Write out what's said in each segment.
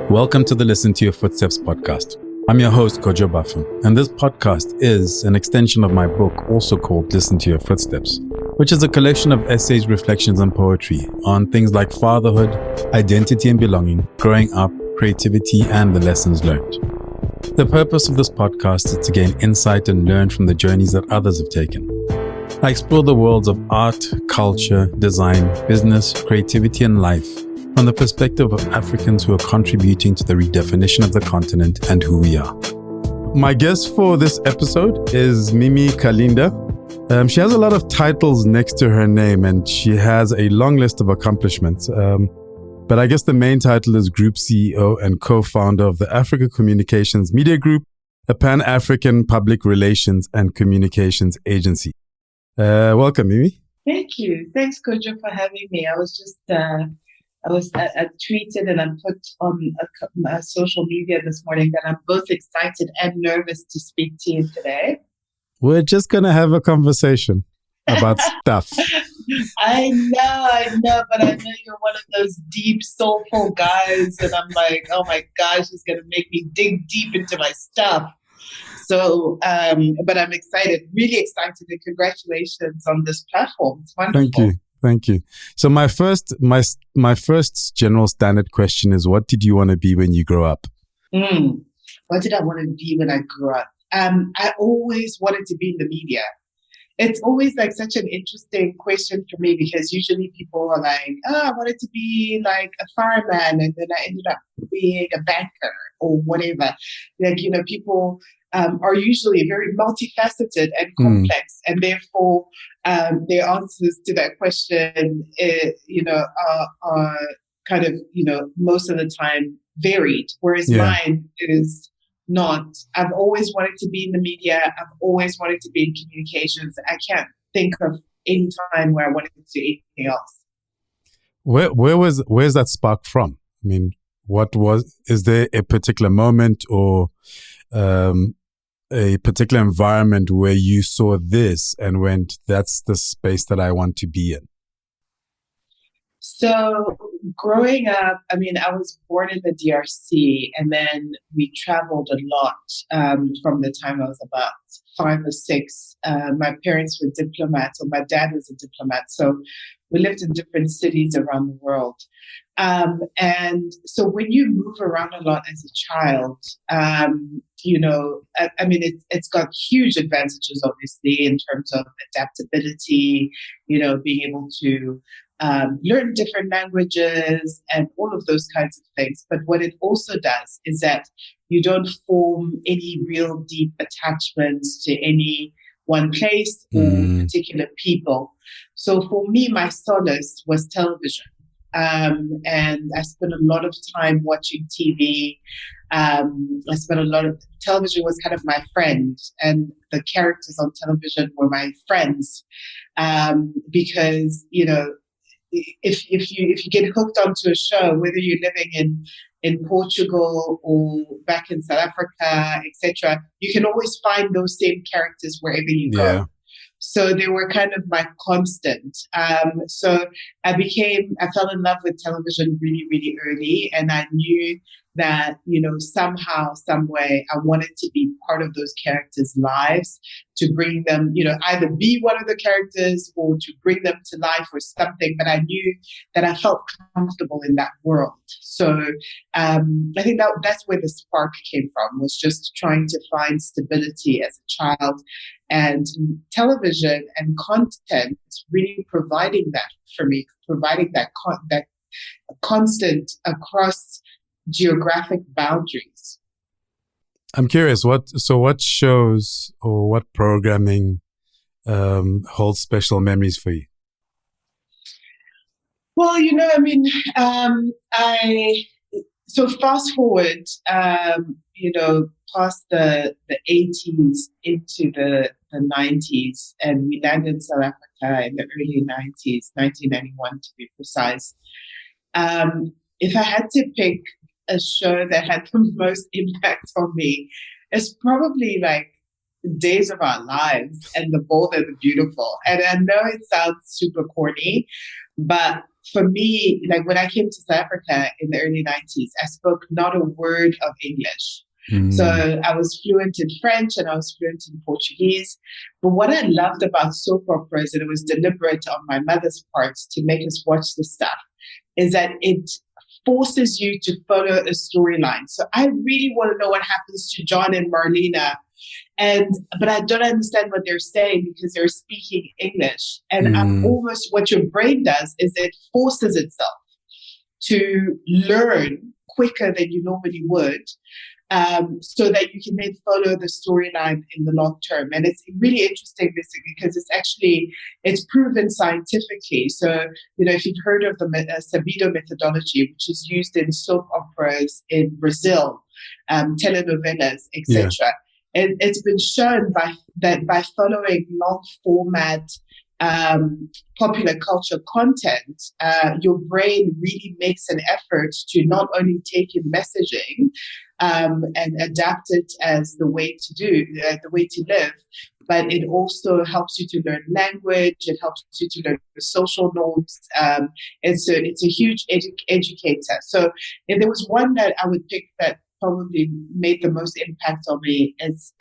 Welcome to the Listen to Your Footsteps podcast. I'm your host, Kojo Bafum, and this podcast is an extension of my book, also called Listen to Your Footsteps, which is a collection of essays, reflections, and poetry on things like fatherhood, identity and belonging, growing up, creativity, and the lessons learned. The purpose of this podcast is to gain insight and learn from the journeys that others have taken. I explore the worlds of art, culture, design, business, creativity, and life from the perspective of Africans who are contributing to the redefinition of the continent and who we are. My guest for this episode is Mimi Kalinda. She has a lot of titles next to her name, and she has a long list of accomplishments. But I guess the main title is Group CEO and co-founder of the Africa Communications Media Group, a Pan-African public relations and communications agency. Welcome, Mimi. Thank you. Thanks, Kojo, for having me. I tweeted and I put on a social media this morning that I'm both excited and nervous to speak to you today. We're just going to have a conversation about stuff. I know, but I know you're one of those deep, soulful guys. And I'm like, oh my gosh, he's going to make me dig deep into my stuff. So, but I'm excited, really excited, and congratulations on this platform. It's wonderful. Thank you. So my first general standard question is, what did you want to be when you grow up? What did I want to be when I grew up? I always wanted to be in the media. It's always like such an interesting question for me because usually people are like, I wanted to be like a fireman, and then I ended up being a banker or whatever. Like, people are usually very multifaceted and complex, and therefore their answers to that question, are kind of, most of the time varied, whereas mine is not. I've always wanted to be in the media. I've always wanted to be in communications. I can't think of any time where I wanted to do anything else. Where's that spark from? I mean, is there a particular moment or a particular environment where you saw this and went, that's the space that I want to be in? So growing up, I was born in the DRC, and then we traveled a lot from the time I was about 5 or 6. My parents were diplomats, or my dad was a diplomat. So we lived in different cities around the world. And so when you move around a lot as a child, it's got huge advantages, obviously, in terms of adaptability, being able to learn different languages and all of those kinds of things. But what it also does is that you don't form any real deep attachments to any one place or particular people. So for me, my solace was television. And I spent a lot of time watching TV. Television was kind of my friend, and the characters on television were my friends. Because, if you get hooked onto a show, whether you're living in Portugal or back in South Africa, etc., you can always find those same characters wherever you go. So they were kind of my constant. So I fell in love with television really, really early, and I knew that, somehow, some way, I wanted to be part of those characters' lives, to bring them, either be one of the characters or to bring them to life or something. But I knew that I felt comfortable in that world. So I think that's where the spark came from, was just trying to find stability as a child, and television and content really providing that for me, providing that constant across geographic boundaries. I'm curious, what shows or what programming holds special memories for you? Well, so fast forward, past the 80s into the 90s, and we landed in South Africa in the early 90s, 1991 to be precise. If I had to pick a show that had the most impact on me, it's probably like Days of Our Lives and The Bold and the Beautiful. And I know it sounds super corny, but for me, like when I came to South Africa in the early 90s, I spoke not a word of English. So I was fluent in French and I was fluent in Portuguese. But what I loved about soap operas, and it was deliberate on my mother's part to make us watch this stuff, is that it forces you to follow a storyline. So I really want to know what happens to John and Marlena. But I don't understand what they're saying because they're speaking English. And I'm almost, what your brain does is it forces itself to learn quicker than you normally would, so that you can then follow the storyline in the long term. And it's really interesting, basically, because it's proven scientifically. So, if you've heard of the Sabido methodology, which is used in soap operas in Brazil, telenovelas, etc., it's been shown by following long format popular culture content, your brain really makes an effort to not only take in messaging and adapt it as the way to live, but it also helps you to learn language. It helps you to learn the social norms. It's a huge educator. So if there was one that I would pick that probably made the most impact on me, it's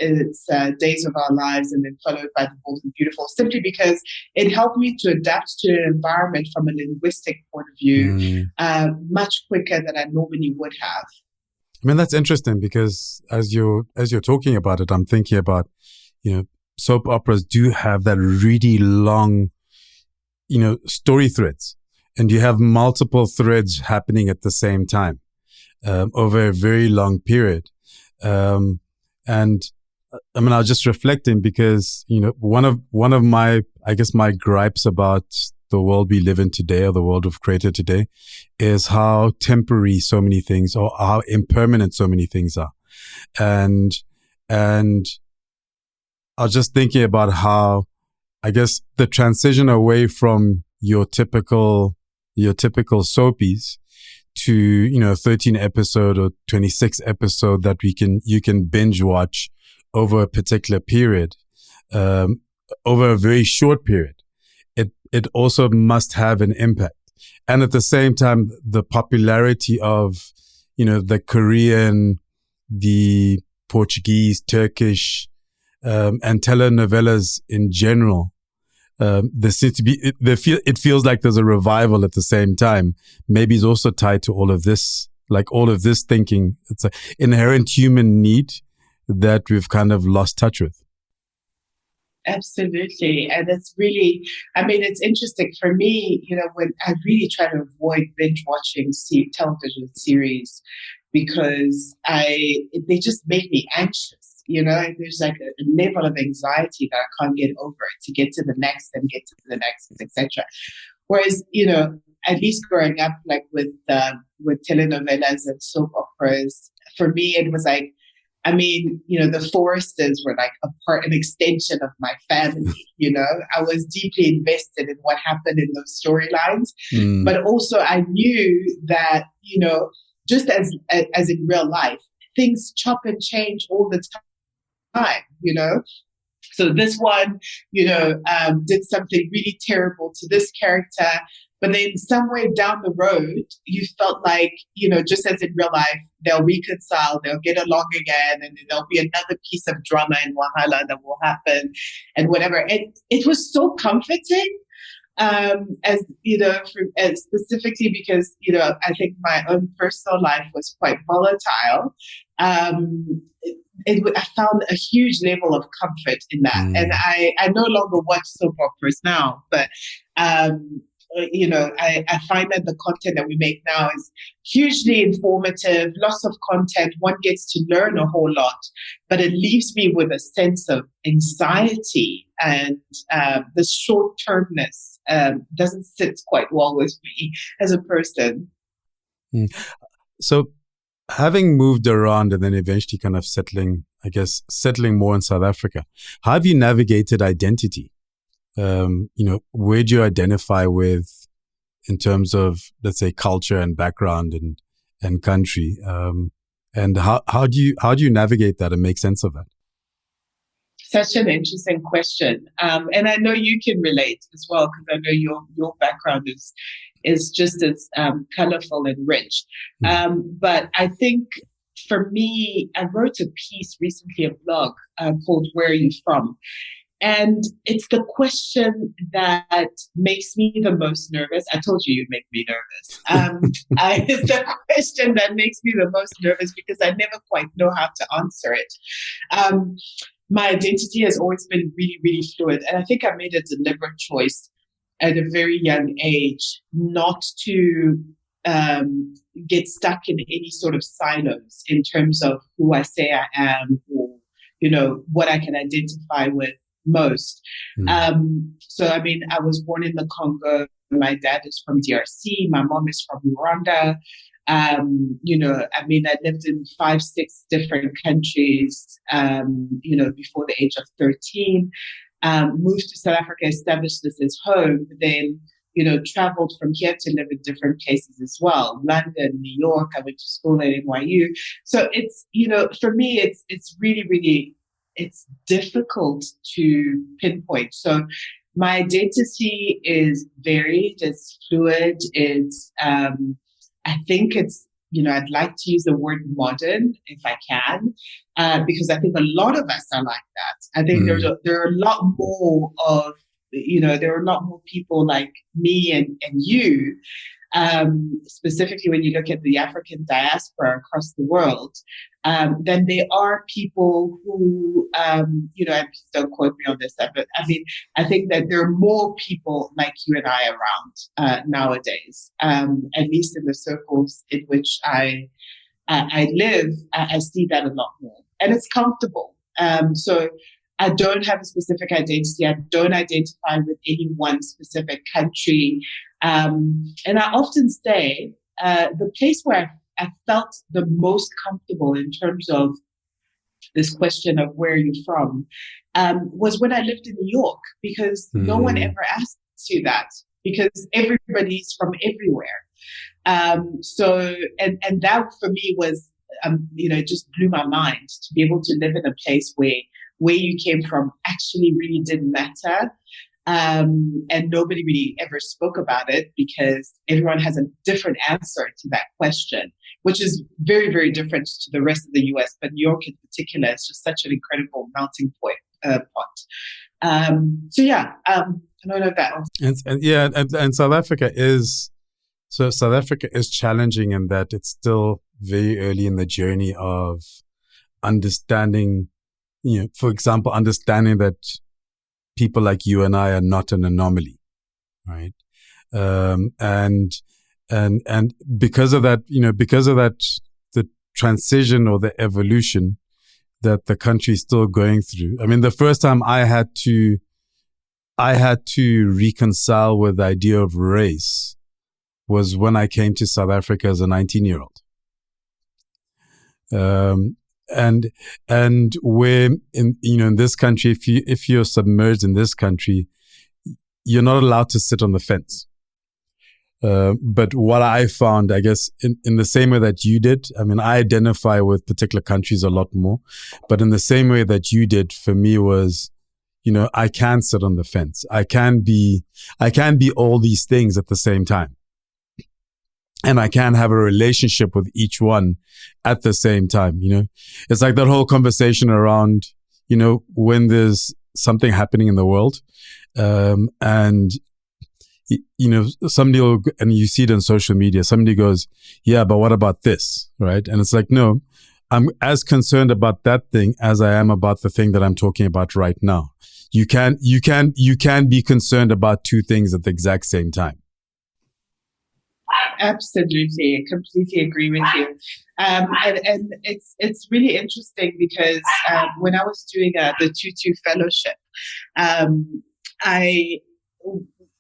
Days of Our Lives, and then followed by The Bold and Beautiful, simply because it helped me to adapt to an environment from a linguistic point of view much quicker than I normally would have. I mean, that's interesting because as you're talking about it, I'm thinking about, soap operas do have that really long, story threads, and you have multiple threads happening at the same time. Over a very long period. And I mean, I was just reflecting because, one of my gripes about the world we live in today, or the world we've created today, is how temporary so many things, or how impermanent so many things are. And I was just thinking about how, I guess, the transition away from your typical soapies to 13 episode or 26 episode that you can binge watch over a particular period, over a very short period. It also must have an impact. And at the same time, the popularity of the Korean, the Portuguese, Turkish, and telenovelas in general. There seems to be, it feels like there's a revival at the same time. Maybe it's also tied to all of this, like all of this thinking. It's an inherent human need that we've kind of lost touch with. Absolutely. And it's really, it's interesting for me, when I really try to avoid binge watching television series because they just make me anxious. There's like a level of anxiety that I can't get over to get to the next and get to the next, etc. Whereas, at least growing up, like with telenovelas and soap operas, for me, it was like, the Foresters were like an extension of my family. I was deeply invested in what happened in those storylines, but also I knew that, just as in real life, things chop and change all the time, So this one, did something really terrible to this character, but then somewhere down the road, you felt like, just as in real life, they'll reconcile, they'll get along again, and then there'll be another piece of drama and wahala that will happen and whatever. And it was so comforting. As specifically because, I think my own personal life was quite volatile. I found a huge level of comfort in that. And I no longer watch soap operas now, but, I find that the content that we make now is hugely informative, lots of content. One gets to learn a whole lot, but it leaves me with a sense of anxiety, and the short-termness doesn't sit quite well with me as a person. So having moved around and then eventually kind of settling more in South Africa, how have you navigated identity? Where do you identify with in terms of, let's say, culture and background and country? And how do you navigate that and make sense of that? Such an interesting question. And I know you can relate as well, because I know your background is just as colorful and rich. But I think for me, I wrote a piece recently, a blog called "Where Are You From?" And it's the question that makes me the most nervous. I told you you'd make me nervous. It's the question that makes me the most nervous because I never quite know how to answer it. My identity has always been really, really fluid. And I think I made a deliberate choice at a very young age not to get stuck in any sort of silos in terms of who I say I am or, what I can identify with most. So, I mean, I was born in the Congo. My dad is from DRC. My mom is from Rwanda. I lived in 5-6 different countries, before the age of 13. Moved to South Africa, established this as home, then, traveled from here to live in different places as well. London, New York, I went to school at NYU. So it's, for me, it's really, really, it's difficult to pinpoint. So my identity is varied, it's fluid, it's, I think it's, I'd like to use the word modern if I can, because I think a lot of us are like that. I think there are a lot more of, there are a lot more people like me and you, specifically when you look at the African diaspora across the world, then there are people who, and please don't quote me on this, but I mean, I think that there are more people like you and I around nowadays, at least in the circles in which I live. I see that a lot more, and it's comfortable. So I don't have a specific identity. I don't identify with any one specific country. And I often say the place where I felt the most comfortable in terms of this question of where are you from was when I lived in New York, because no one ever asks you that, because everybody's from everywhere. So that for me was, it just blew my mind to be able to live in a place where you came from actually really didn't matter. And nobody really ever spoke about it because everyone has a different answer to that question, which is very, very different to the rest of the US. But New York in particular is just such an incredible melting pot. I don't know if that was. And South Africa is challenging in that it's still very early in the journey of understanding, for example, understanding that people like you and I are not an anomaly, right? And because of that, the transition or the evolution that the country is still going through. I mean, the first time I had to reconcile with the idea of race was when I came to South Africa as a 19-year-old. And where in this country, if you're submerged in this country, you're not allowed to sit on the fence. But what I found, I guess, in the same way that you did, I mean, I identify with particular countries a lot more, but in the same way that you did, for me was, I can sit on the fence. I can be all these things at the same time. And I can have a relationship with each one at the same time, It's like that whole conversation around, when there's something happening in the world, and somebody will, and you see it on social media, somebody goes, yeah, but what about this? Right. And it's like, no, I'm as concerned about that thing as I am about the thing that I'm talking about right now. You can be concerned about two things at the exact same time. Absolutely, I completely agree with you. And it's really interesting because when I was doing the Tutu Fellowship,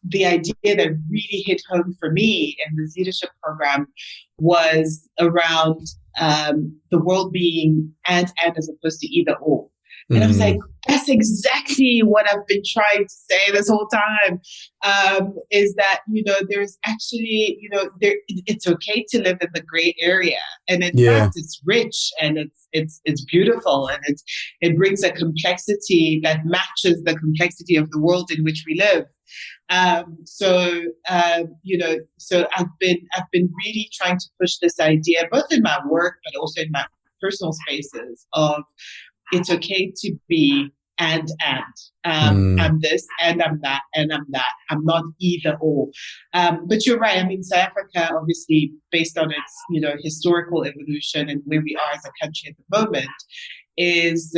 the idea that really hit home for me in this leadership program was around the world being and as opposed to either or. And I was like, that's exactly what I've been trying to say this whole time, is that, there's actually, it's okay to live in the gray area. And in fact, it's rich and it's beautiful, and it brings a complexity that matches the complexity of the world in which we live. So I've been really trying to push this idea, both in my work, but also in my personal spaces, of it's okay to be and. I'm this and I'm that and I'm that. I'm not either or. But you're right. I mean, South Africa, obviously, based on its historical evolution and where we are as a country at the moment, is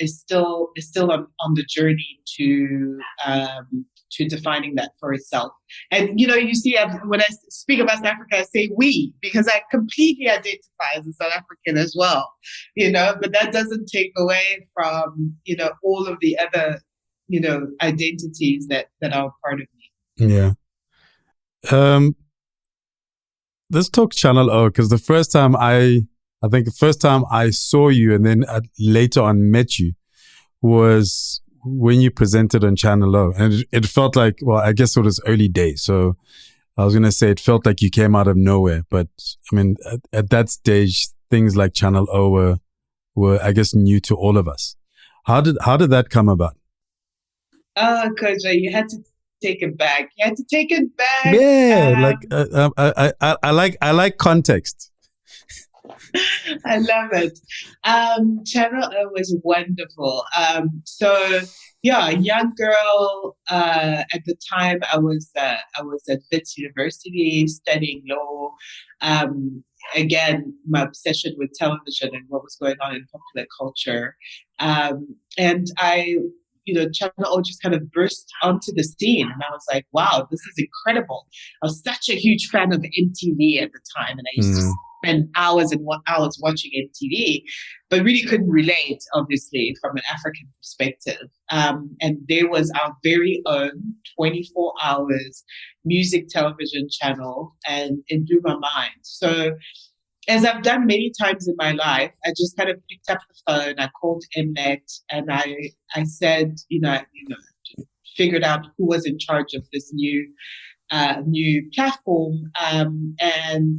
still on the journey to defining that for itself. And you see, when I speak about South Africa, I say we, because I completely identify as a South African as well. But that doesn't take away from all of the other identities that are part of me. Yeah. Let's talk Channel O, because the first time I saw you and then later on met you was when you presented on Channel O. And it felt like, well, I guess it was early days. So I was going to say it felt like you came out of nowhere. But I mean, at that stage, things like Channel O were, I guess, new to all of us. How did that come about? Oh, Koja, you had to take it back. Yeah, I like context. I love it. Channel O was wonderful. Young girl. At the time, I was at Wits University studying law. Again, my obsession with television and what was going on in popular culture, and I. Channel O just kind of burst onto the scene. And I was like, wow, this is incredible. I was such a huge fan of MTV at the time. And I used to spend hours and hours watching MTV, but really couldn't relate, obviously, from an African perspective. And there was our very own 24 hours music television channel, and it blew my mind. So as I've done many times in my life, I just kind of picked up the phone, I called Mnet, and I said, figured out who was in charge of this new platform, and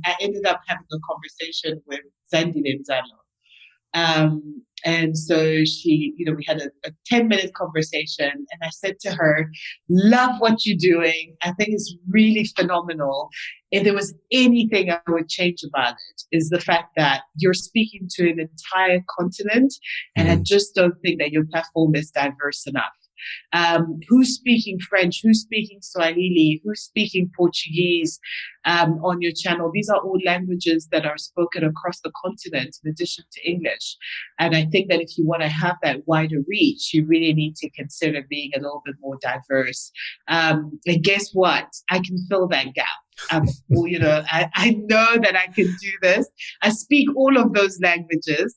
I ended up having a conversation with Zandile Nzalo. And so she, we had a 10-minute conversation, and I said to her, love what you're doing. I think it's really phenomenal. If there was anything I would change about it, is the fact that you're speaking to an entire continent, and I just don't think that your platform is diverse enough. Who's speaking French, who's speaking Swahili, who's speaking Portuguese on your channel. These are all languages that are spoken across the continent in addition to English. And I think that if you want to have that wider reach, you really need to consider being a little bit more diverse. And guess what? I can fill that gap. I know that I can do this. I speak all of those languages.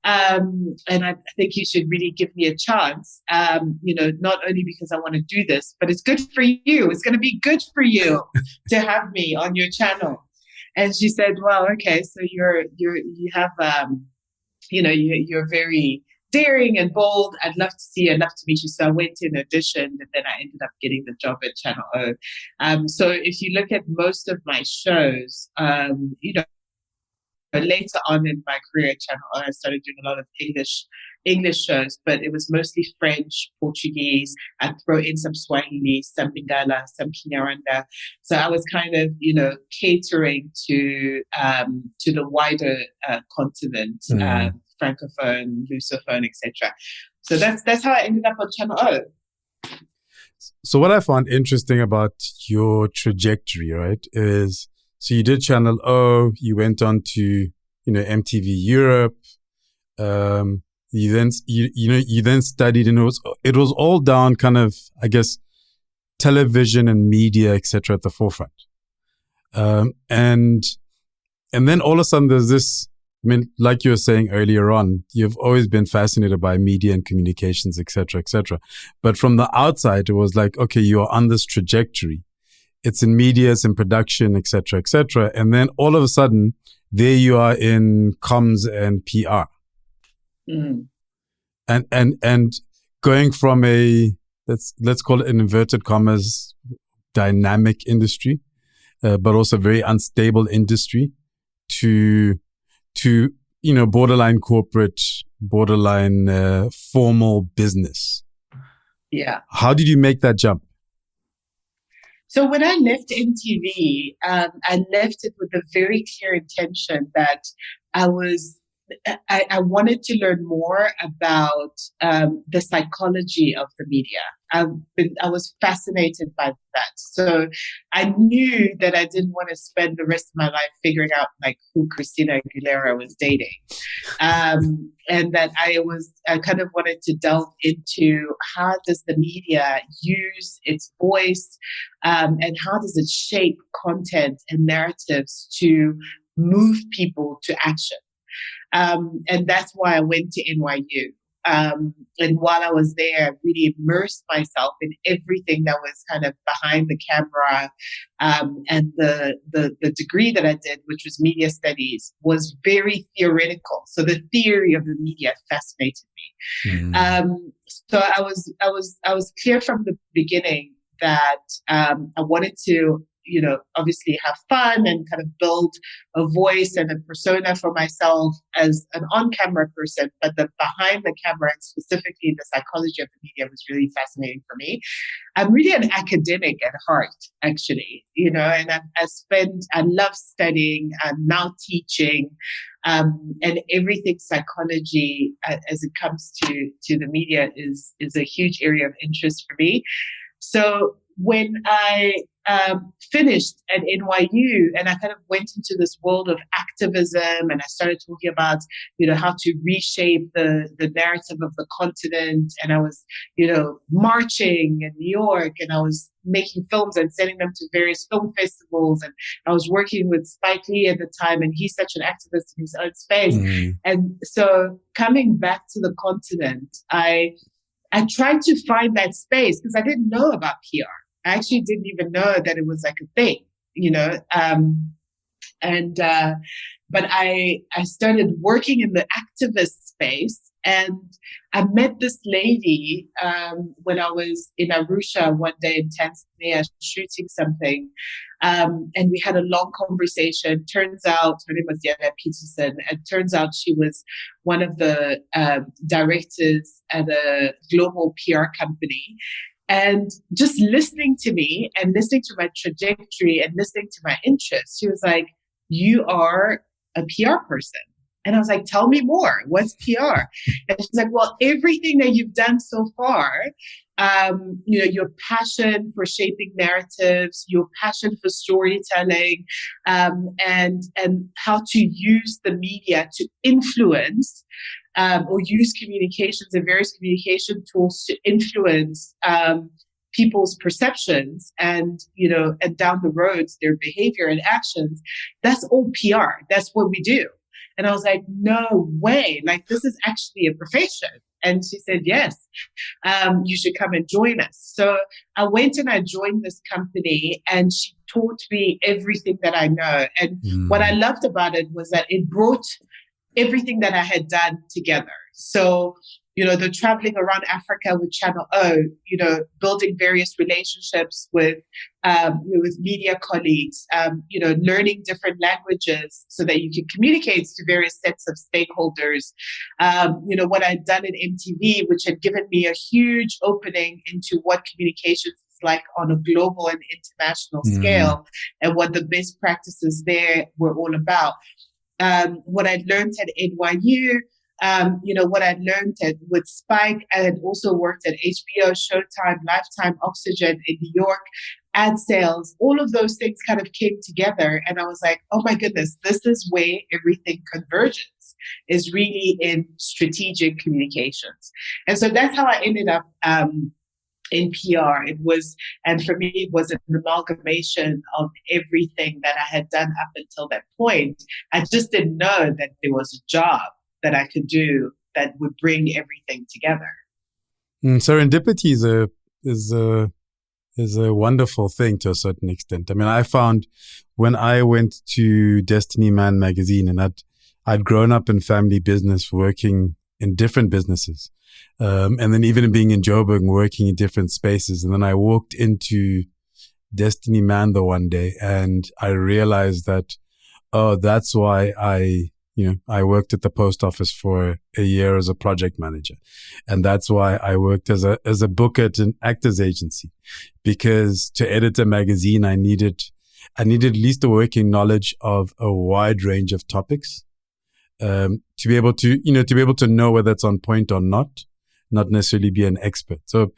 And I think you should really give me a chance, not only because I want to do this, but it's good for you. It's going to be good for you to have me on your channel. And she said, well, okay, so you're very daring and bold. I'd love to see you. I'd love to meet you. So I went in audition, and then I ended up getting the job at Channel O. So if you look at most of my shows, later on in my career at Channel O, I started doing a lot of English shows, but it was mostly French, Portuguese. I'd throw in some Swahili, some Lingala, some Kinyarwanda. So I was kind of, catering to the wider continent, Francophone, Lusophone, etc. So that's how I ended up on Channel O. So what I found interesting about your trajectory, right, is so you did Channel O, you went on to, MTV Europe. You then studied, and it was all down kind of, I guess, television and media, etc. at the forefront. And then all of a sudden there's this, I mean, like you were saying earlier on, you've always been fascinated by media and communications, etc., etc. But from the outside, it was like, okay, you're on this trajectory. It's in media, it's in production, etc., etc. And then all of a sudden, there you are in comms and PR. And going from a, let's call it an inverted commas, dynamic industry, but also very unstable industry, to borderline corporate, borderline formal business. Yeah. How did you make that jump? So when I left MTV, I left it with a very clear intention that I wanted to learn more about the psychology of the media. I was fascinated by that. So I knew that I didn't want to spend the rest of my life figuring out like who Christina Aguilera was dating. And that I kind of wanted to delve into how does the media use its voice, and how does it shape content and narratives to move people to action. And that's why I went to NYU. And while I was there, I really immersed myself in everything that was kind of behind the camera. And the degree that I did, which was media studies, was very theoretical. So the theory of the media fascinated me. So I was clear from the beginning that I wanted to, obviously have fun and kind of build a voice and a persona for myself as an on-camera person, but the behind the camera and specifically the psychology of the media was really fascinating for me. I'm really an academic at heart, actually, and I love studying. I'm now teaching, and everything psychology as it comes to the media is a huge area of interest for me. So when I finished at NYU and I kind of went into this world of activism and I started talking about, how to reshape the narrative of the continent. And I was, marching in New York and I was making films and sending them to various film festivals. And I was working with Spike Lee at the time, and he's such an activist in his own space. Mm-hmm. And so coming back to the continent, I tried to find that space because I didn't know about PR. I actually didn't even know that it was like a thing, but I started working in the activist space, and I met this lady when I was in Arusha one day in Tanzania shooting something, and we had a long conversation. Turns out her name was Diana Peterson, and turns out she was one of the directors at a global PR company. And just listening to me and listening to my trajectory and listening to my interests, she was like, "You are a PR person." And I was like, "Tell me more. What's PR?" And she's like, "Well, everything that you've done so far, your passion for shaping narratives, your passion for storytelling, and how to use the media to influence or use communications and various communication tools to influence people's perceptions and down the roads, their behavior and actions. That's all PR. That's what we do." And I was like, "No way. Like, this is actually a profession." And she said, "Yes, you should come and join us." So I went and I joined this company, and she taught me everything that I know. And what I loved about it was that it brought everything that I had done together. So, the traveling around Africa with Channel O, building various relationships with media colleagues, learning different languages so that you can communicate to various sets of stakeholders. What I'd done in MTV, which had given me a huge opening into what communications is like on a global and international scale, and what the best practices there were all about. What I'd learned at NYU, what I'd learned with Spike. I had also worked at HBO, Showtime, Lifetime, Oxygen in New York, ad sales. All of those things kind of came together. And I was like, oh my goodness, this is where everything converges, is really in strategic communications. And so that's how I ended up in PR. And for me, it was an amalgamation of everything that I had done up until that point. I just didn't know that there was a job that I could do that would bring everything together. Serendipity is a wonderful thing to a certain extent. I mean, I found when I went to Destiny Man magazine, and I'd grown up in family business, working in different businesses. And then even being in Joburg, working in different spaces. And then I walked into Destiny Manda one day and I realized that, oh, that's why I worked at the post office for a year as a project manager. And that's why I worked as a booker at an actors agency, because to edit a magazine, I needed at least a working knowledge of a wide range of topics, to be able to know whether it's on point or not necessarily be an expert. So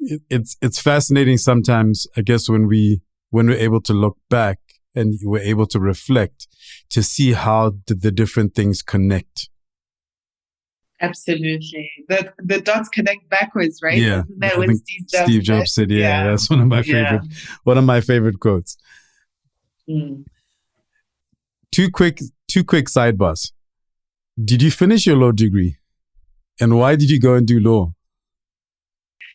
it's fascinating sometimes, I guess, when we're able to look back and we're able to reflect to see how the different things connect. Absolutely. The dots connect backwards, right? Yeah. Isn't that what Steve Jobs said? Yeah, that's one of my favorite quotes. Mm. Two quick sidebars. Did you finish your law degree? And why did you go and do law?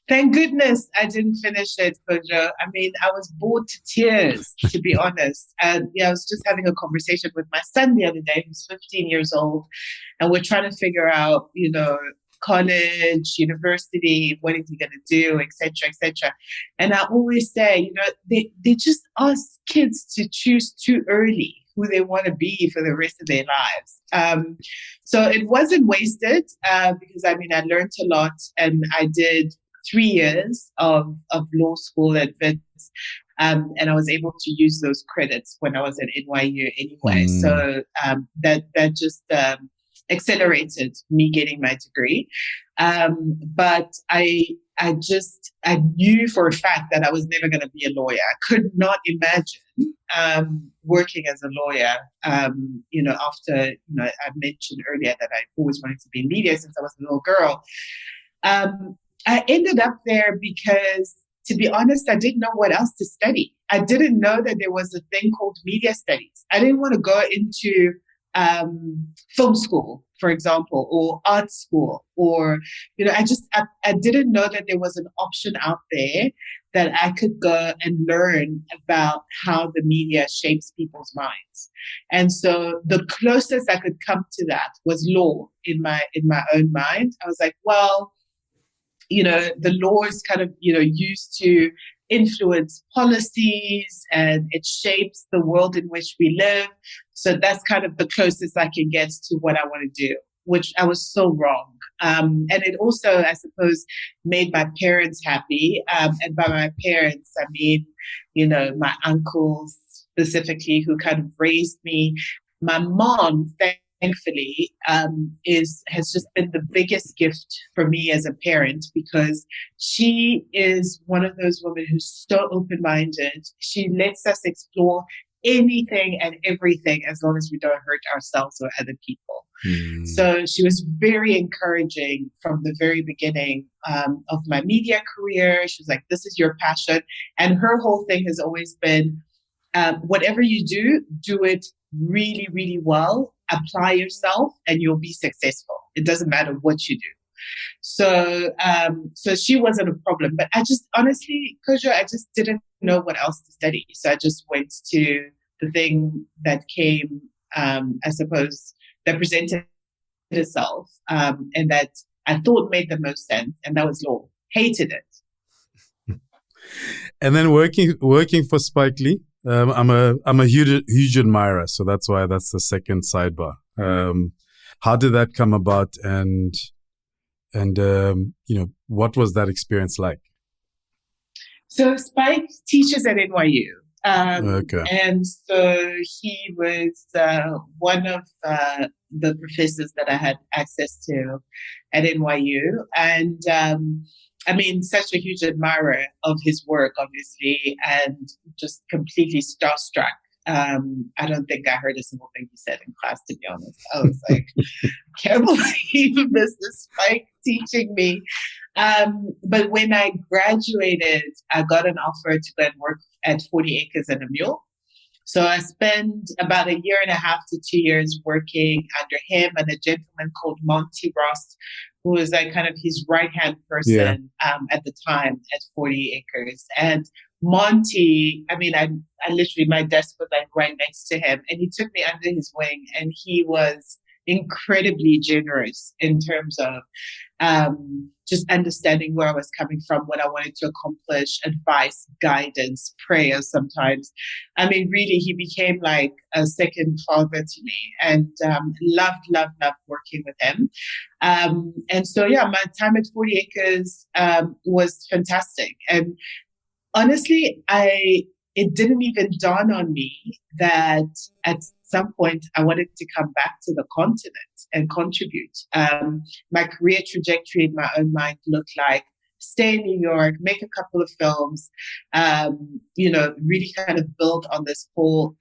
Thank goodness I didn't finish it, Kojo. I mean, I was bored to tears, to be honest. And I was just having a conversation with my son the other day, who's 15 years old. And we're trying to figure out, college, university, what is he going to do, et cetera, et cetera. And I always say, they just ask kids to choose too early who they want to be for the rest of their lives. So it wasn't wasted because, I learned a lot, and I did 3 years of law school at Wits, and I was able to use those credits when I was at NYU anyway. So that just accelerated me getting my degree. But I knew for a fact that I was never going to be a lawyer. I could not imagine working as a lawyer. After I mentioned earlier that I always wanted to be in media since I was a little girl. I ended up there because, to be honest, I didn't know what else to study. I didn't know that there was a thing called media studies. I didn't want to go into film school, for example, or art school, or, I didn't know that there was an option out there that I could go and learn about how the media shapes people's minds. And so the closest I could come to that was law in my own mind. I was like, well, the law is kind of, used to influence policies, and it shapes the world in which we live. So that's kind of the closest I can get to what I want to do, which I was so wrong. And it also, I suppose, made my parents happy. And by my parents, I mean, my uncles specifically, who kind of raised me. My mom, thankfully, has just been the biggest gift for me as a parent, because she is one of those women who's so open-minded. She lets us explore anything and everything as long as we don't hurt ourselves or other people. So she was very encouraging from the very beginning of my media career. She was like, this is your passion. And her whole thing has always been, whatever you do it really, really well. Apply yourself and you'll be successful. It doesn't matter what you do. So she wasn't a problem. But I just, honestly, Kojo, I just didn't know what else to study. So I just went to the thing that came, I suppose, that presented itself, and that I thought made the most sense, and that was law. Hated it. And then working for Spike Lee. I'm a huge admirer, so that's why that's the second sidebar. How did that come about, and what was that experience like? So Spike teaches at NYU, Okay. and so he was one of the professors that I had access to at NYU, and such a huge admirer of his work, obviously, and just completely starstruck. I don't think I heard a single thing he said in class, to be honest. I was like, can't believe this is Spike teaching me. But when I graduated, I got an offer to go and work at 40 Acres and a Mule. So I spent about 1.5 to 2 years working under him and a gentleman called Monty Ross, who was like kind of his right-hand person at the time at 40 Acres. And Monty, I literally, my desk was like right next to him, and he took me under his wing, and he was incredibly generous in terms of just understanding where I was coming from, what I wanted to accomplish, advice, guidance, prayers sometimes. I mean, really, he became like a second father to me, and loved working with him. And so, yeah, my time at 40 Acres was fantastic. And honestly, it didn't even dawn on me that at some point I wanted to come back to the continent and contribute. My career trajectory in my own mind looked like stay in New York, make a couple of films, really kind of build on this whole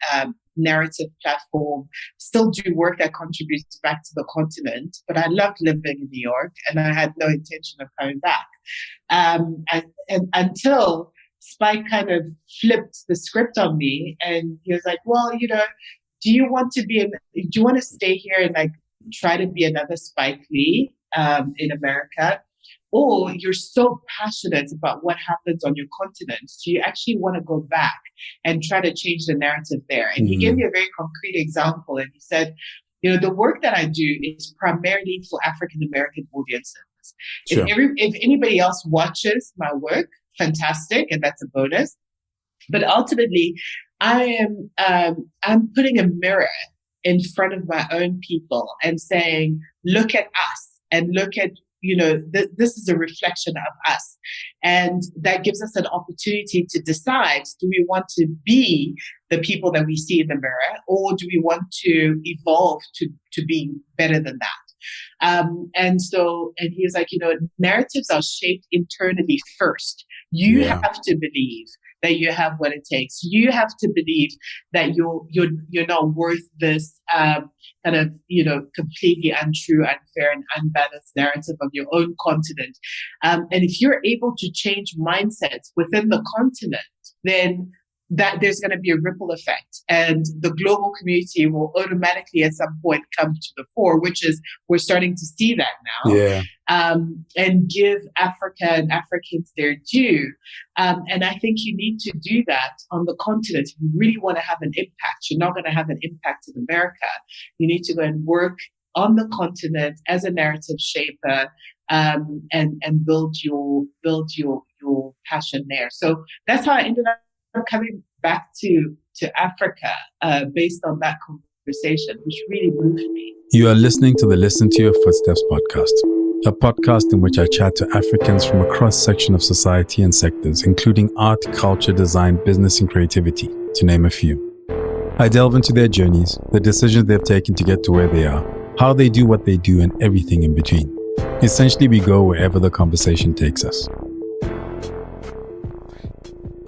narrative platform, still do work that contributes back to the continent. But I loved living in New York and I had no intention of coming back. And until Spike kind of flipped the script on me and he was like, well, do you want to stay here and like try to be another Spike Lee in America? Or you're so passionate about what happens on your continent, so you actually want to go back and try to change the narrative there. And he gave me a very concrete example. And he said, the work that I do is primarily for African American audiences. Sure. If anybody else watches my work, fantastic, and that's a bonus. But ultimately, I'm putting a mirror in front of my own people and saying, look at us and look at, this is a reflection of us. And that gives us an opportunity to decide, do we want to be the people that we see in the mirror, or do we want to evolve to be better than that? And he was like, narratives are shaped internally first. You have to believe that you have what it takes. You have to believe that you're not worth this completely untrue, unfair, and unbalanced narrative of your own continent. And if you're able to change mindsets within the continent, then that there's going to be a ripple effect, and the global community will automatically at some point come to the fore, which is we're starting to see that now. Yeah. And give Africa and Africans their due. And I think you need to do that on the continent. If you really want to have an impact, you're not going to have an impact in America. You need to go and work on the continent as a narrative shaper, and build your passion there. So that's how I ended up coming back to Africa based on that conversation, which really moved me. You are listening to the Listen to Your Footsteps podcast, a podcast in which I chat to Africans from a cross-section of society and sectors, including art, culture, design, business, and creativity, to name a few. I delve into their journeys, the decisions they've taken to get to where they are, how they do what they do, and everything in between. Essentially, we go wherever the conversation takes us.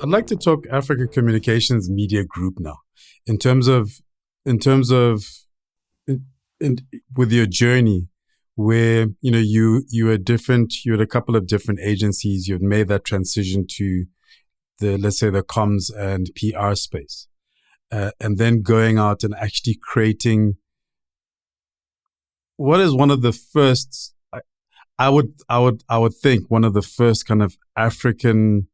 I'd like to talk Africa Communications Media Group now, in terms of with your journey, where you were different. You had a couple of different agencies. You had made that transition to the comms and PR space, and then going out and actually creating what is one of the first. I would think one of the first kind of African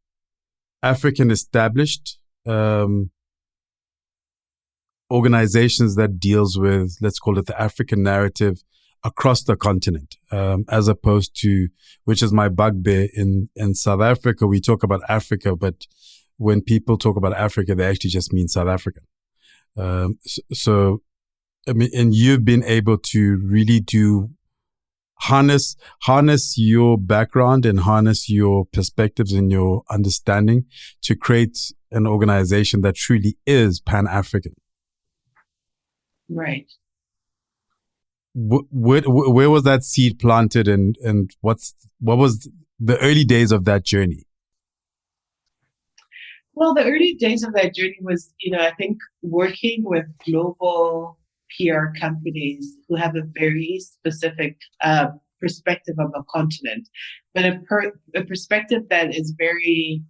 established organizations that deals with, let's call it, the African narrative across the continent, as opposed to, which is my bugbear in South Africa. We talk about Africa, but when people talk about Africa, they actually just mean South Africa. So, I mean, and you've been able to really harness your background and harness your perspectives and your understanding to create an organization that truly is Pan-African. Right. Where was that seed planted, and what was the early days of that journey? Well, the early days of that journey was, I think working with global PR companies who have a very specific perspective on the continent, but a perspective that is very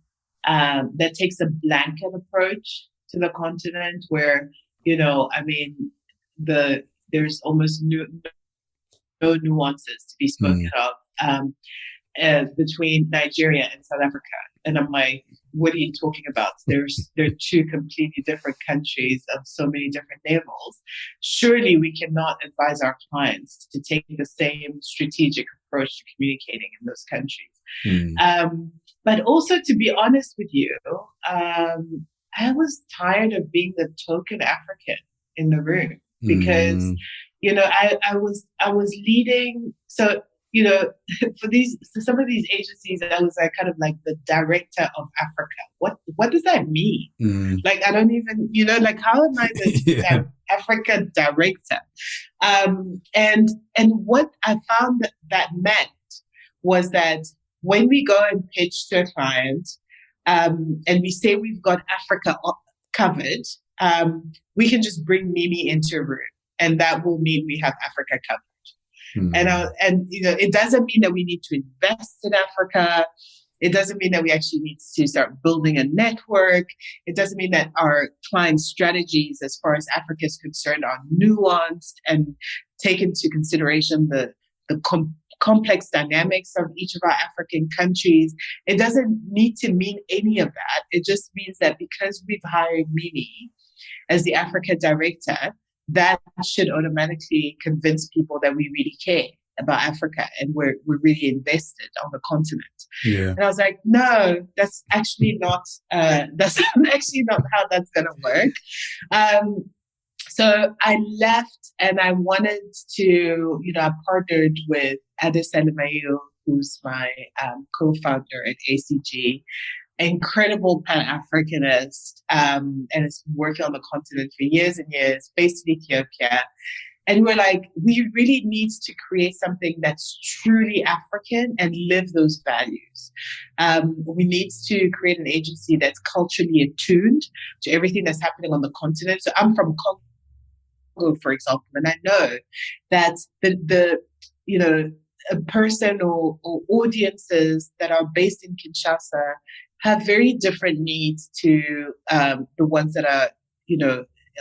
that takes a blanket approach to the continent, where there's almost no nuances to be spoken of between Nigeria and South Africa. And I'm like, what are you talking about? They're two completely different countries of so many different levels. Surely we cannot advise our clients to take the same strategic approach to communicating in those countries. But also, to be honest with you, I was tired of being the token African in the room because, I was leading. So, for some of these agencies, I was like kind of like the director of Africa. What does that mean? Like, I don't even, like, how am I the Africa director? And what I found that meant was that when we go and pitch to a client, and we say we've got Africa covered, we can just bring Mimi into a room, and that will mean we have Africa covered. And it doesn't mean that we need to invest in Africa. It doesn't mean that we actually need to start building a network. It doesn't mean that our client strategies as far as Africa is concerned are nuanced and take into consideration the complex dynamics of each of our African countries. It doesn't need to mean any of that. It just means that because we've hired Mimi as the Africa director, that should automatically convince people that we really care about Africa and we're really invested on the continent. Yeah. And I was like, no, that's actually not how that's going to work. So I left and I wanted to, I partnered with Adesanya Mayu, who's my co-founder at ACG, incredible Pan-Africanist, and has been working on the continent for years and years, based in Ethiopia. And we're like, we really need to create something that's truly African and live those values. We need to create an agency that's culturally attuned to everything that's happening on the continent. So I'm from Congo, for example, and I know that the a person or audiences that are based in Kinshasa have very different needs to the ones that are,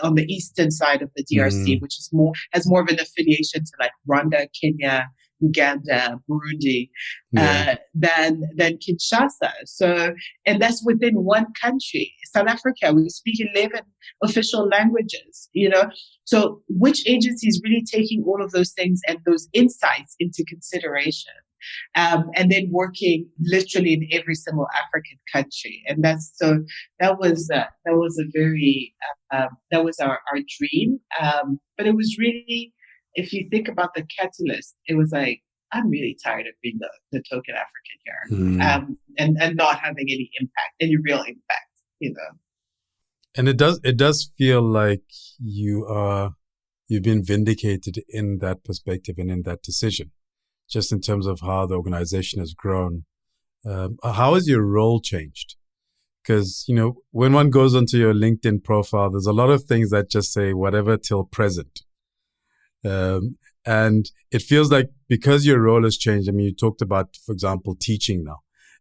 on the eastern side of the DRC, which is has more of an affiliation to like Rwanda, Kenya, Uganda, Burundi, than Kinshasa. So, and that's within one country. South Africa, we speak 11 official languages, So which agency is really taking all of those things and those insights into consideration? And then working literally in every single African country. And that was our dream. But it was really, if you think about the catalyst, it was like, I'm really tired of being the token African here, and not having any real impact, And it does feel like you've been vindicated in that perspective and in that decision, just in terms of how the organization has grown. How has your role changed? Because, when one goes onto your LinkedIn profile, there's a lot of things that just say whatever till present. And it feels like because your role has changed, I mean, you talked about, for example, teaching now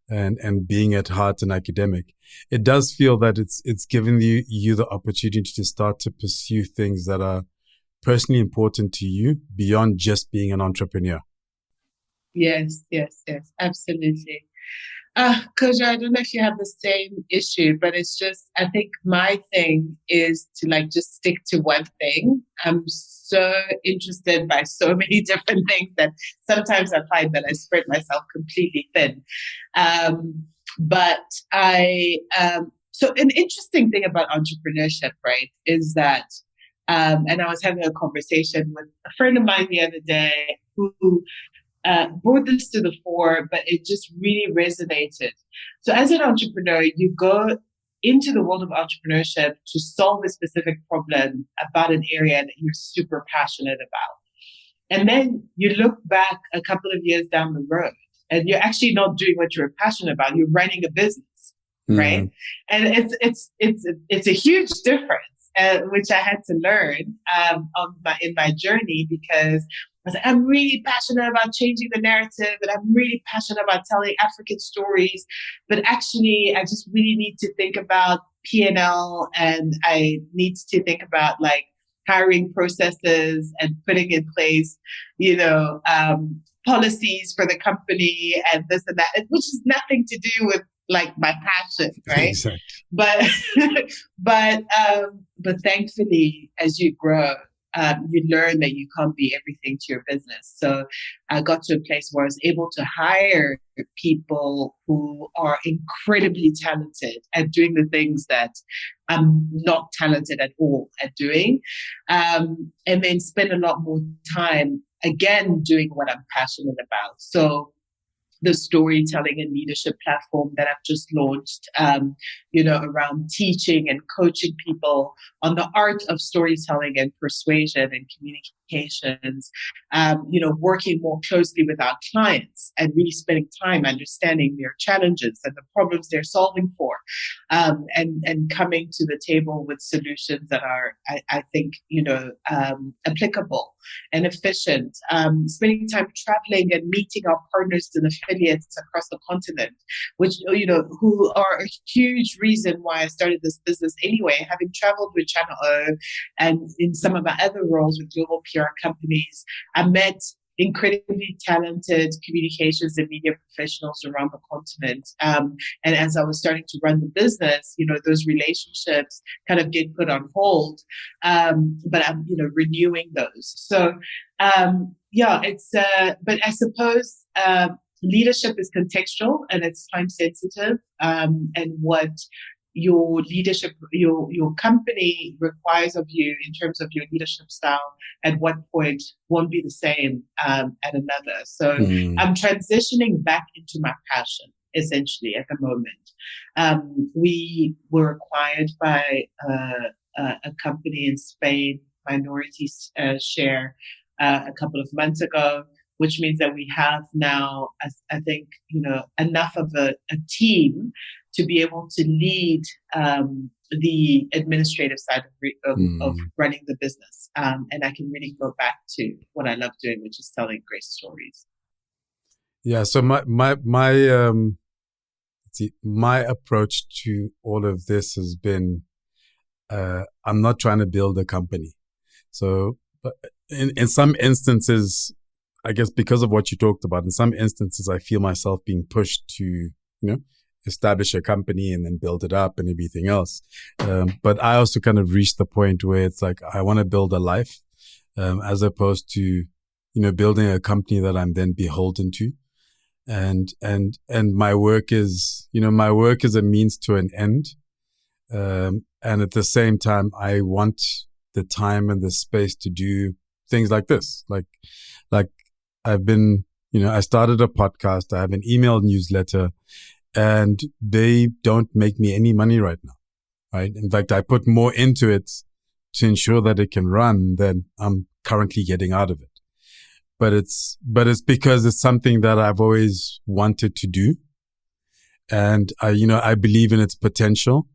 and being at heart an academic. It does feel that it's given you the opportunity to start to pursue things that are personally important to you beyond just being an entrepreneur. Yes, absolutely. Koja, I don't know if you have the same issue, but it's just, I think my thing is to just stick to one thing. I'm so interested by so many different things that sometimes I find that I spread myself completely thin. So an interesting thing about entrepreneurship, right, is that, and I was having a conversation with a friend of mine the other day who brought this to the fore, but it just really resonated. So as an entrepreneur, you go into the world of entrepreneurship to solve a specific problem about an area that you're super passionate about. And then you look back a couple of years down the road and you're actually not doing what you're passionate about. You're running a business, right? And it's a huge difference, which I had to learn in my journey, because I was like, I'm really passionate about changing the narrative and I'm really passionate about telling African stories. But actually, I just really need to think about P&L, and I need to think about hiring processes and putting in place, policies for the company and this and that, which has nothing to do with like my passion, right? Exactly. But but thankfully, as you grow, you learn that you can't be everything to your business. So I got to a place where I was able to hire people who are incredibly talented at doing the things that I'm not talented at all at doing, and then spend a lot more time again doing what I'm passionate about. So the storytelling and leadership platform that I've just launched, around teaching and coaching people on the art of storytelling and persuasion and communications, working more closely with our clients and really spending time understanding their challenges and the problems they're solving for, and coming to the table with solutions that are, I think, applicable and efficient, spending time traveling and meeting our partners and affiliates across the continent, which, who are a huge reason why I started this business anyway, having traveled with Channel O and in some of my other roles with global PR companies. I met incredibly talented communications and media professionals around the continent. And as I was starting to run the business, those relationships kind of get put on hold. But I'm, renewing those. So, but I suppose leadership is contextual and it's time sensitive. And what your leadership, your company requires of you in terms of your leadership style at one point won't be the same at another. So I'm transitioning back into my passion essentially at the moment. We were acquired by a company in Spain, minority share, a couple of months ago, which means that we have now, I think, enough of a team to be able to lead the administrative side of running the business. And I can really go back to what I love doing, which is telling great stories. Yeah. So my approach to all of this has been, I'm not trying to build a company. So in some instances, I guess because of what you talked about, in some instances, I feel myself being pushed to, establish a company and then build it up and everything else. But I also kind of reached the point where it's like, I want to build a life, as opposed to, building a company that I'm then beholden to. And my work is, a means to an end. And at the same time, I want the time and the space to do things like this. Like I've been, I started a podcast. I have an email newsletter, and they don't make me any money right now. Right. In fact, I put more into it to ensure that it can run than I'm currently getting out of it. But it's because it's something that I've always wanted to do. And I believe in its potential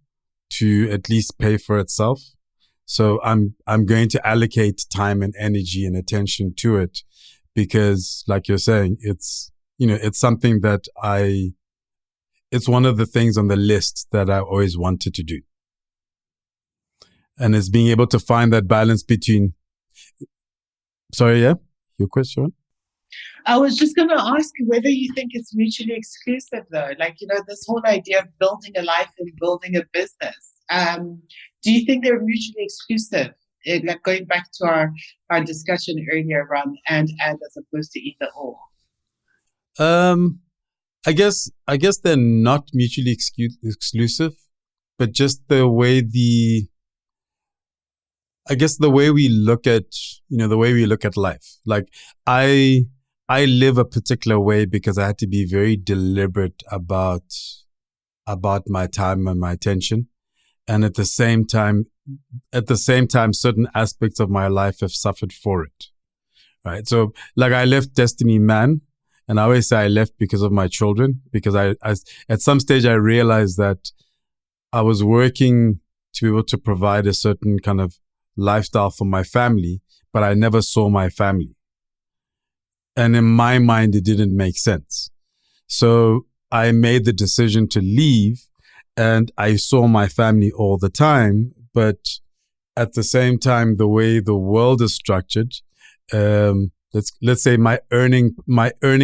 to at least pay for itself. So I'm going to allocate time and energy and attention to it because, like you're saying, it's something that it's one of the things on the list that I always wanted to do. And it's being able to find that balance between, sorry, yeah, your question? I was just going to ask whether you think it's mutually exclusive, though. Like, this whole idea of building a life and building a business. Do you think they're mutually exclusive? Like going back to our discussion earlier around and as opposed to either or. I guess they're not mutually exclusive, but just the way we look at life. Like I live a particular way because I had to be very deliberate about my time and my attention. And at the same time, certain aspects of my life have suffered for it. Right. So like I left Destiny Man, and I always say I left because of my children, because I at some stage I realized that I was working to be able to provide a certain kind of lifestyle for my family, but I never saw my family. And in my mind, it didn't make sense. So I made the decision to leave, and I saw my family all the time. But at the same time, the way the world is structured, let's say my earning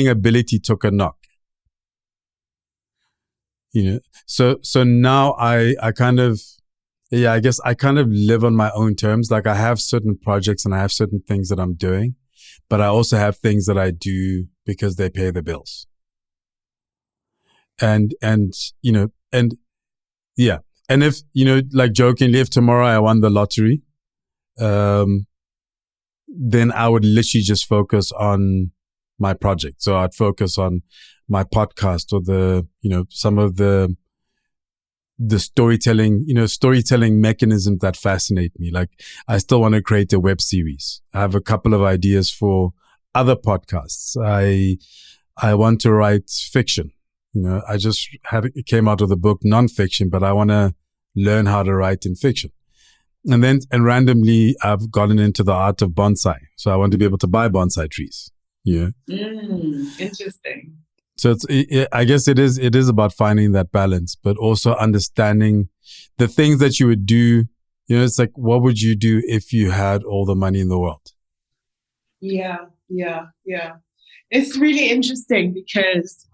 ability took a knock. So now I kind of, yeah, I guess I kind of live on my own terms. Like I have certain projects and I have certain things that I'm doing, but I also have things that I do because they pay the bills. And yeah. And if, like jokingly, if tomorrow I won the lottery, then I would literally just focus on my project. So I'd focus on my podcast or some of the storytelling mechanisms that fascinate me. Like I still want to create a web series. I have a couple of ideas for other podcasts. I want to write fiction. It came out of the book nonfiction, but I want to learn how to write in fiction. And randomly I've gotten into the art of bonsai. So I want to be able to buy bonsai trees. Yeah. Interesting. So I guess it is about finding that balance, but also understanding the things that you would do. It's like, what would you do if you had all the money in the world? Yeah. It's really interesting because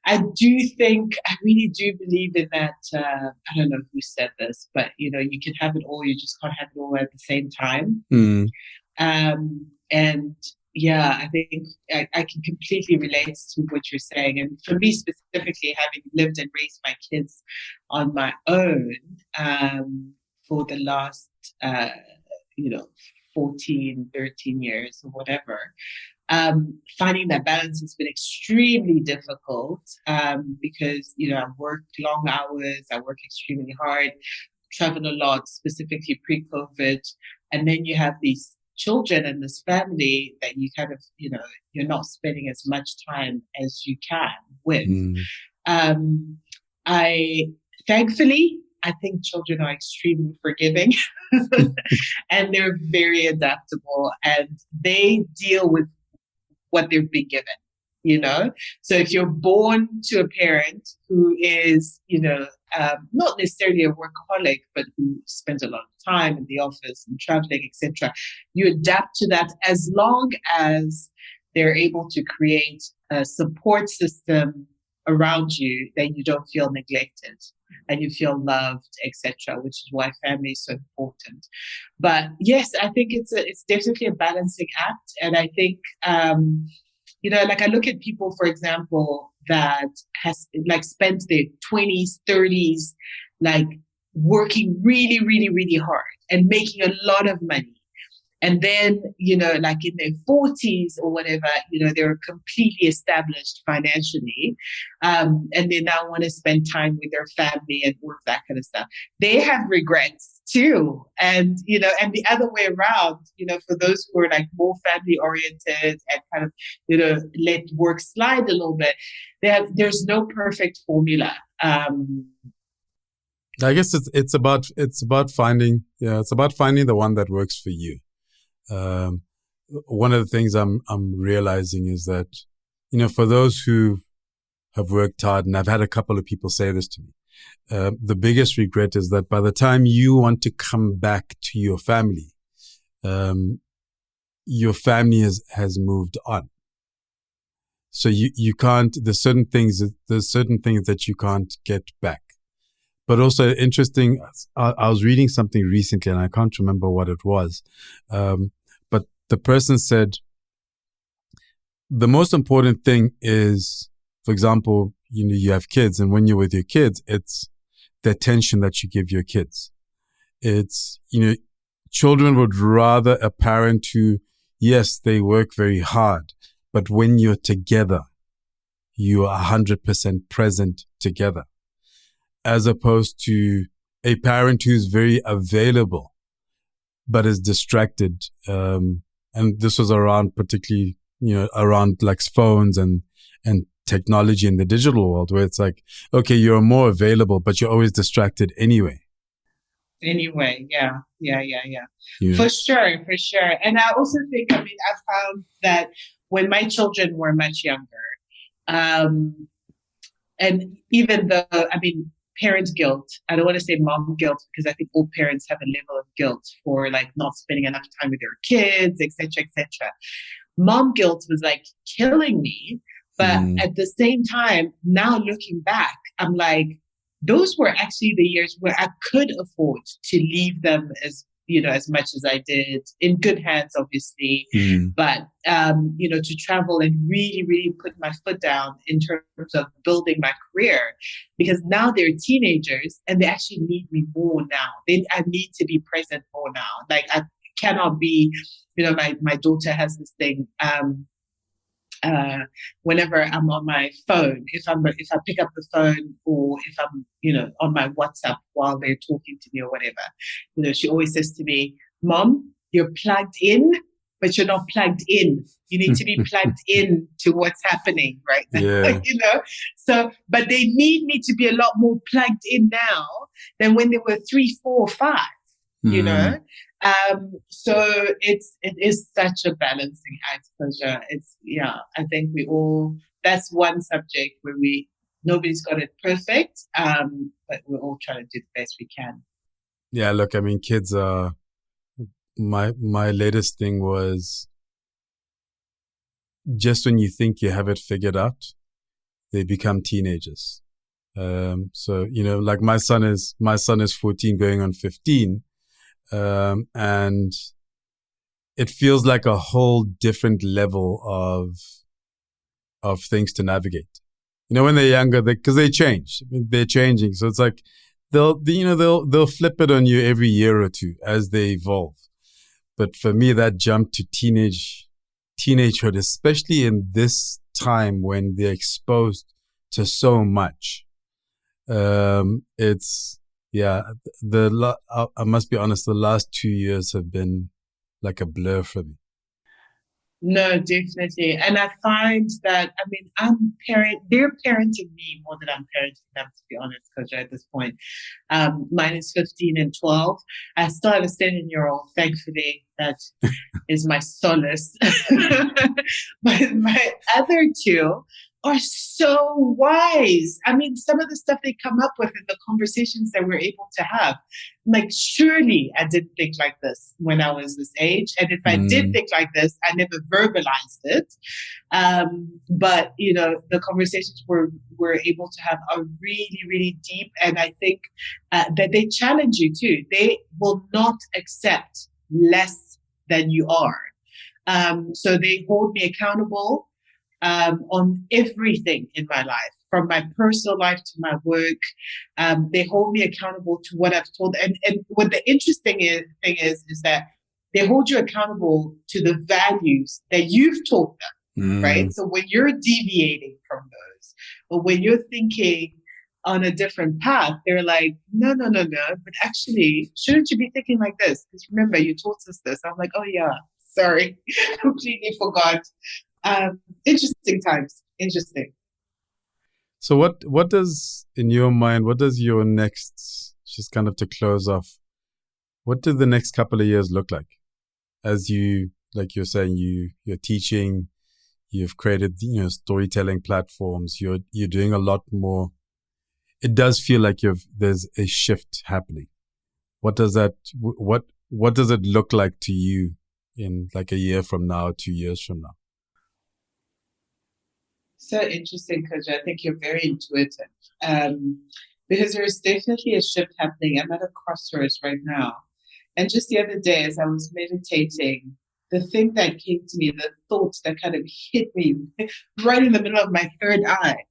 I really do believe in that. I don't know who said this, but you can have it all. You just can't have it all at the same time. And yeah, I think I can completely relate to what you're saying. And for me specifically, having lived and raised my kids on my own for the last, 14, 13 years or whatever, finding that balance has been extremely difficult because, I work long hours, I work extremely hard, travel a lot, specifically pre-COVID. And then you have these children and this family that you kind of, you're not spending as much time as you can with. I think children are extremely forgiving and they're very adaptable and they deal with what they've been given, So if you're born to a parent who is, not necessarily a workaholic, but who spends a lot of time in the office and traveling, etc., you adapt to that as long as they're able to create a support system around you, then you don't feel neglected and you feel loved, etc., which is why family is so important. But yes, I think it's definitely a balancing act. And I think, like I look at people, for example, that has like spent their 20s, 30s, like working really, really, really hard and making a lot of money. And then, like in their 40s or whatever, they're completely established financially. And they now want to spend time with their family and all of that kind of stuff. They have regrets too. And, and the other way around, for those who are like more family oriented and kind of, let work slide a little bit, there's no perfect formula. I guess it's about finding the one that works for you. One of the things I'm realizing is that, for those who have worked hard, and I've had a couple of people say this to me, the biggest regret is that by the time you want to come back to your family has moved on. So you can't, there's certain things that you can't get back. But also interesting, I was reading something recently and I can't remember what it was. But the person said, the most important thing is, for example, you have kids, and when you're with your kids, it's the attention that you give your kids. It's, children would rather a parent who, yes, they work very hard, but when you're together, you are 100% present together, as opposed to a parent who's very available, but is distracted. And this was around particularly, around like phones and technology in the digital world, where it's like, okay, you're more available, but you're always distracted anyway. Yeah. For sure. And I also think, I found that when my children were much younger, and even though, parent guilt, I don't want to say mom guilt, because I think all parents have a level of guilt for like not spending enough time with their kids, etc., etc. Mom guilt was like killing me. But at the same time, now looking back, I'm like, those were actually the years where I could afford to leave them as, as much as I did, in good hands, obviously. But, to travel and really, really put my foot down in terms of building my career, because now they're teenagers and they actually need me more now. I need to be present more now. Like, I cannot be, my daughter has this thing, whenever I'm on my phone, if I pick up the phone, or if I'm, on my WhatsApp while they're talking to me or whatever, she always says to me, "Mom, you're plugged in, but you're not plugged in. You need to be plugged in to what's happening right now." Yeah. So, but they need me to be a lot more plugged in now than when they were 3, 4, 5. So it is such a balancing act, Kaja. I think that's one subject where nobody's got it perfect, but we're all trying to do the best we can. Yeah, look, I mean, kids are, my latest thing was, just when you think you have it figured out, they become teenagers. So, like my son is 14 going on 15. And it feels like a whole different level of things to navigate. When they're younger, because they change, they're changing. So it's like they'll flip it on you every year or two as they evolve. But for me, that jump to teenagehood, especially in this time when they're exposed to so much, it's. Yeah, I must be honest, the last 2 years have been like a blur for me. No, definitely. And I find that, they're parenting me more than I'm parenting them, to be honest, because at this point, mine is 15 and 12. I still have a 7-year-old, thankfully, that is my solace. But my other two are so wise. Some of the stuff they come up with in the conversations that we're able to have, like, surely I didn't think like this when I was this age. And if I did think like this, I never verbalized it. But, the conversations we're able to have are really, really deep. And I think that they challenge you too. They will not accept less than you are. So they hold me accountable on everything in my life, from my personal life to my work. They hold me accountable to what I've told. And what the interesting thing is that they hold you accountable to the values that you've taught them, right? So when you're deviating from those, or when you're thinking on a different path, they're like, no, but actually, shouldn't you be thinking like this? Because remember, you taught us this. I'm like, oh yeah, sorry, completely forgot. Interesting times. Interesting. So what does, in your mind, what does your next, just kind of to close off, what do the next couple of years look like? As you, like you're saying, you're teaching, you've created, storytelling platforms, you're doing a lot more. It does feel like there's a shift happening. What does it look like to you in like a year from now, 2 years from now? So interesting, because I think you're very intuitive. Because there is definitely a shift happening. I'm at a crossroads right now. And just the other day, as I was meditating, the thing that came to me, the thought that kind of hit me right in the middle of my third eye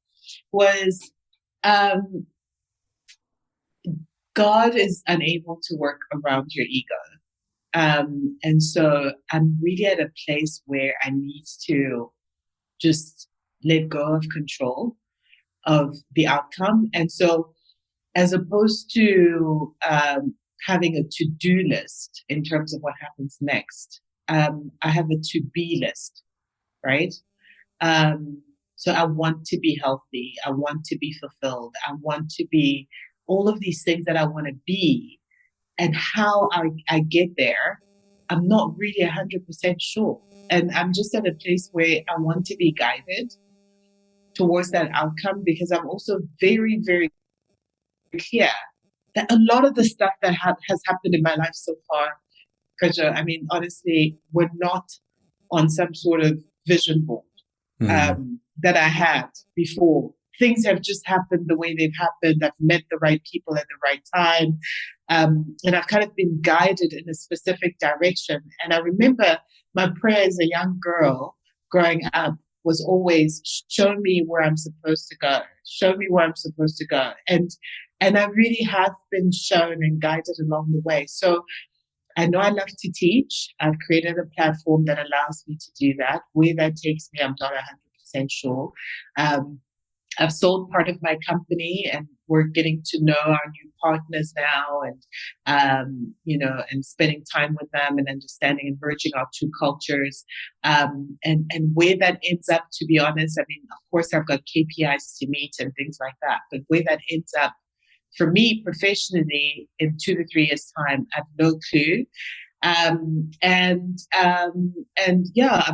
was, God is unable to work around your ego. And so I'm really at a place where I need to just let go of control of the outcome. And so as opposed to having a to-do list in terms of what happens next, I have a to-be list, right? So I want to be healthy. I want to be fulfilled. I want to be all of these things that I want to be. And how I get there, I'm not really 100% sure. And I'm just at a place where I want to be guided towards that outcome, because I'm also very, very clear that a lot of the stuff that has happened in my life so far, Kaja, honestly, we're not on some sort of vision board. that I had before. Things have just happened the way they've happened. I've met the right people at the right time. And I've kind of been guided in a specific direction. And I remember my prayer as a young girl growing up was always, show me where I'm supposed to go. Show me where I'm supposed to go. And I really have been shown and guided along the way. So I know I love to teach. I've created a platform that allows me to do that. Where that takes me, I'm not 100% sure. I've sold part of my company, and we're getting to know our new partners now, and spending time with them and understanding and merging our two cultures. And where that ends up, to be honest, I mean, of course, I've got KPIs to meet and things like that. But where that ends up for me professionally in 2 to 3 years' time, I have no clue. I'm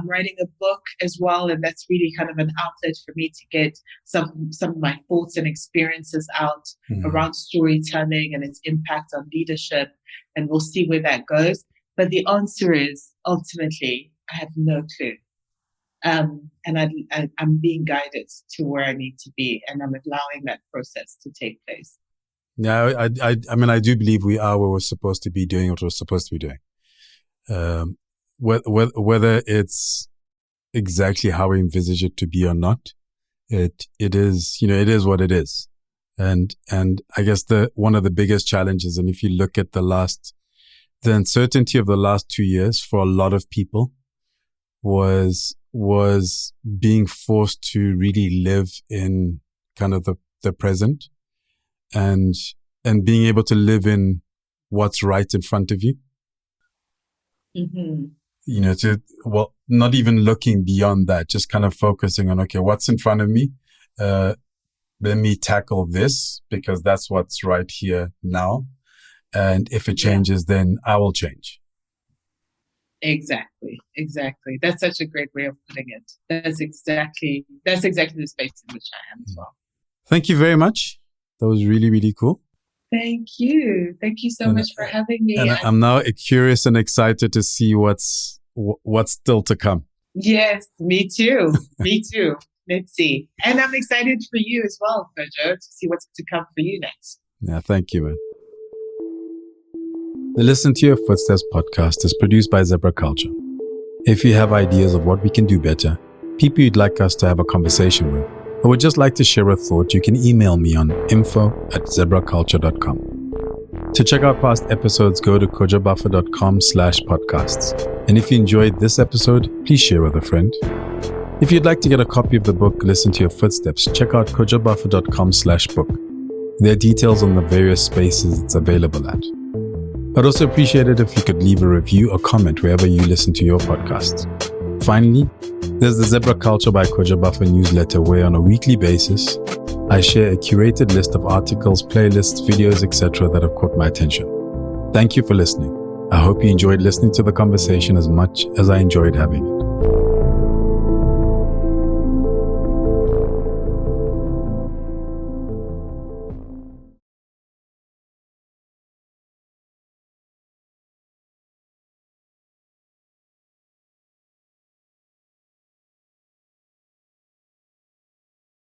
writing a book as well, and that's really kind of an outlet for me to get some of my thoughts and experiences out around storytelling and its impact on leadership, and we'll see where that goes. But the answer is, ultimately, I have no clue, and I'm being guided to where I need to be, and I'm allowing that process to take place. Yeah, I mean, I do believe we are where we're supposed to be doing what we're supposed to be doing. Whether it's exactly how we envisage it to be or not, it is what it is. And I guess one of the biggest challenges, and if you look at the uncertainty of the last 2 years for a lot of people was being forced to really live in kind of the present and being able to live in what's right in front of you. Mm-hmm. Not even looking beyond that, just kind of focusing on, okay, what's in front of me? Let me tackle this because that's what's right here now. And if it changes, then I will change. Exactly. That's such a great way of putting it. That's exactly the space in which I am as well. Thank you very much. That was really, really cool. Thank you. Thank you so much for having me. And I'm now curious and excited to see what's still to come. Yes, me too. Let's see. And I'm excited for you as well, Kojo, to see what's to come for you next. Yeah, thank you, man. The Listen to Your Footsteps podcast is produced by Zebra Culture. If you have ideas of what we can do better, people you'd like us to have a conversation with, or would just like to share a thought, you can email me on info@zebraculture.com. To check out past episodes, go to kojobuffer.com/podcasts. And if you enjoyed this episode, please share with a friend. If you'd like to get a copy of the book, Listen to Your Footsteps, check out kojobuffer.com/book. There are details on the various spaces it's available at. I'd also appreciate it if you could leave a review or comment wherever you listen to your podcasts. Finally, there's the Zebra Culture by Kojo Buffer newsletter, where on a weekly basis, I share a curated list of articles, playlists, videos, etc. that have caught my attention. Thank you for listening. I hope you enjoyed listening to the conversation as much as I enjoyed having it.